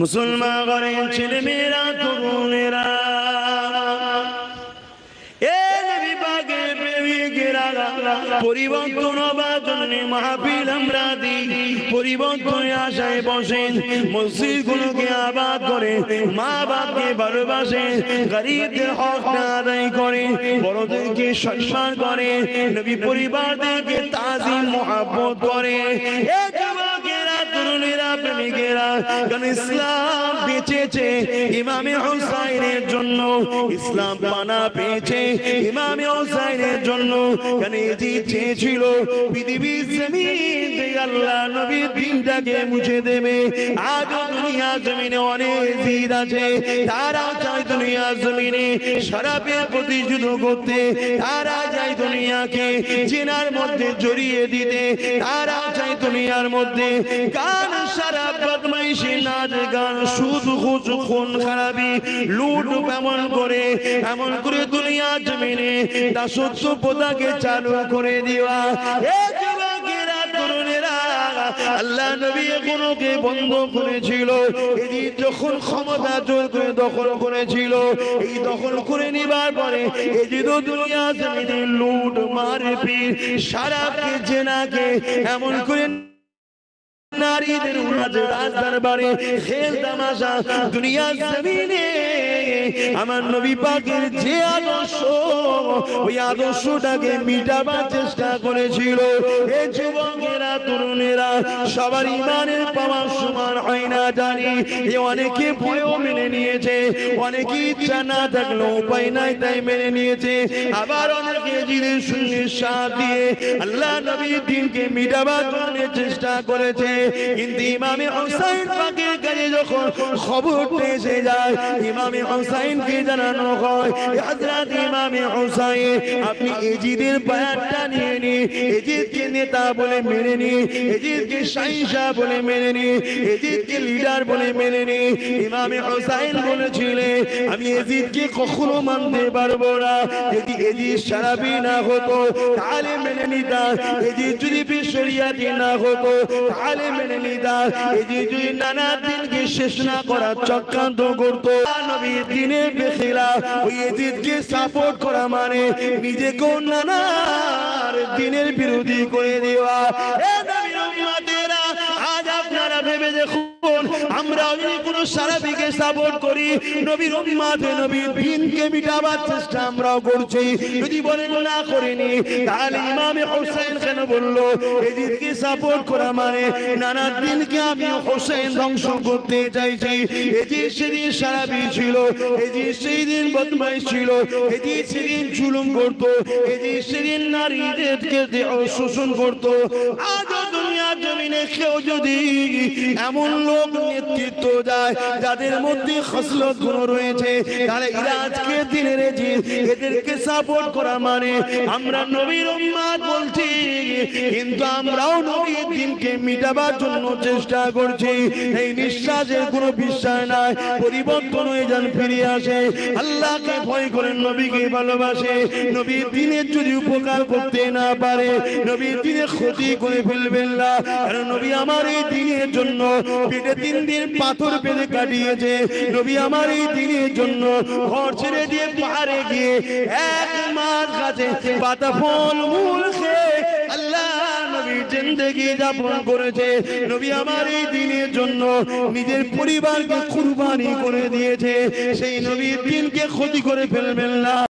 মুসলমান ঘরের ছেলে মেয়েরা তরুণেরা পরিবর্তন হবার জন্য মাহফিল আমরা দিই, পরিবর্তনের আশায় বসেন, মসজিদ গুলোকে আবাদ করে, মা বাপকে ভালোবাসে, গরিবদের হক আদায় করে, বড়দেরকে সম্মান করে, নবী পরিবারদেরকে তাজিম মহব্বত করে। তরুণেরা প্রেমিকেরা, কারণ ইসলাম বেঁচেছে ইমামে হুসাইনের জন্য, ইসলাম পানা পেয়েছে ইমামে হুসাইনের জন্য। কারণ এটি চেয়েছিল পৃথিবীর জমিন থেকে আল্লাহ নবীর দিনটাকে মুছে দেবে। আজও দুনিয়া জমিনে অনেক জিদ আছে, তারাও চায় দুনিয়া জমিনে শরাবের প্রতিযুদ্ধ করতে, তারা চায় দুনিয়াকে জিনার মধ্যে জড়িয়ে দিতে, তারাও চায় দুনিয়ার মধ্যে গান শরাব বদমাইশি নাচ গান সুদ ঘুষ খুন খারাপি লুট এমন করে দুনিয়া জমিনে দাসত্ব প্রথাকে চালু করে দেওয়া। আল্লাহ নবী এগুলোকে বন্ধ করেছিল। এই যখন ক্ষমতা জোর করে দখল করেছিল, এই দখল করে নিবার পরে এই যে দুনিয়া জমিনে লুট মারপিট শরাবকে জেনাকে এমন করে নারীদের রাজদরবারে খেল তামাশা দুনিয়া জমিনে আমার নবী পাকের যে আদর্শ, ওই আদর্শটাকে মিটাবার চেষ্টা করেছিল। এই যুবকেরা তরুণেরা সবার ইমানের পাওয়ার সমান হয় না জানি, অনেকে ভয়েও মেনে নিয়েছে, অনেকে ইচ্ছা না থাকলেও উপায় নাই তাই মেনে নিয়েছে, আবার অনেকে জিদের সঙ্গে সাথ দিয়ে আল্লাহ নবীর দিনকে মিটাবার জন্য চেষ্টা করেছে। কিন্তু ইমামে হুসাইন পাকের কাছে যখন খবর এসে যায়, ইমামে হুসাইনকে জানানো হয়, হযরত ইমামে হুসাইন আপনি এজিদের বায়াতটা নিয়ে নিন, এজিদকে নেতা বলে মেনে নিন, এজিদকে শাহিনশা বলে মেনে নিন, এজিদকে লিডার বলে মেনে নিন। ইমামে হুসাইন বলেছিলেন আমি এজিদকে কখনো মানতে পারবো না, যদি এজিদ শরাবি না হতো তাহলে মেনে নিতাম, এজিদ যদি শরিয়াতি না হতো তাহলে মেনে নিতাম, এজিদ যদি নানা দিনকে শেষ না করার চক্রান্ত করতো, নবীর দিনের বেখিলাফ ওই এজিদকে সাপোর্ট করা মানে নিজেকেও নানার দিনের বিরোধী করে দেওয়া। এ নবীর উম্মতেরা, আজ আপনারা ভেবে দেখুন, আমরা যদি কোনো শরাবিকে সাপোর্ট করি, নবীর উম্মতে নবীর দিনকে মিটাবার চেষ্টা আমরাও করছি, যদি বলেন না করিনি তাহলে ইমামে হুসাইন কেন বললো এজিদকে সাপোর্ট করা মানে নানা দিনকে আমি হুসাইন ধ্বংস করতে চাইছি। এজিদ সেদিন শরাবি ছিল, এজিদ সেদিন বদমাইশ ছিল, এজিদ সেদিন জুলুম করতো, এজিদ সেদিন নারীদেরকে শোষণ করতো। আজও দুনিয়া জমিনে কেউ যদি এমন লোক নেতৃত্ব যায় যাদের মধ্যে খসলত গুণ রয়েছে, তাহলে আজকের দিনের এজিদ এদেরকে সাপোর্ট করা মানে আমরা নবীর উম্মত বলছি, কিন্তু আমরাও নবীর দিনকে মিটাবার জন্য চেষ্টা করছি। এই নিঃশ্বাসের কোনো বিশ্বাস নাই, পরিবর্তন হয়ে যান, ফিরে আসে, আল্লাহকে ভয় করেন, নবীকে ভালোবাসে, নবীর দিনের যদি উপকার করতে না পারে নবীর দিনের ক্ষতি করে ফেলবেন না। কারণ নবী আমার এই দিনের জন্য পেটে 3 দিন পাথর পেতে কাটিয়েছে, নবী আমার এই দিনের জন্য ঘর ছেড়ে দিয়ে পাহাড়ে গিয়ে 1 মাস গাছে পাতা ফল মূল খেয়ে আল্লাহ নবী জিন্দেগি যাপন করেছে। নবী আমার এই দিনের জন্য নিজের পরিবারকে কুরবানি করে দিয়েছে, সেই নবীর দিনকে ক্ষতি করে ফেলবেন না।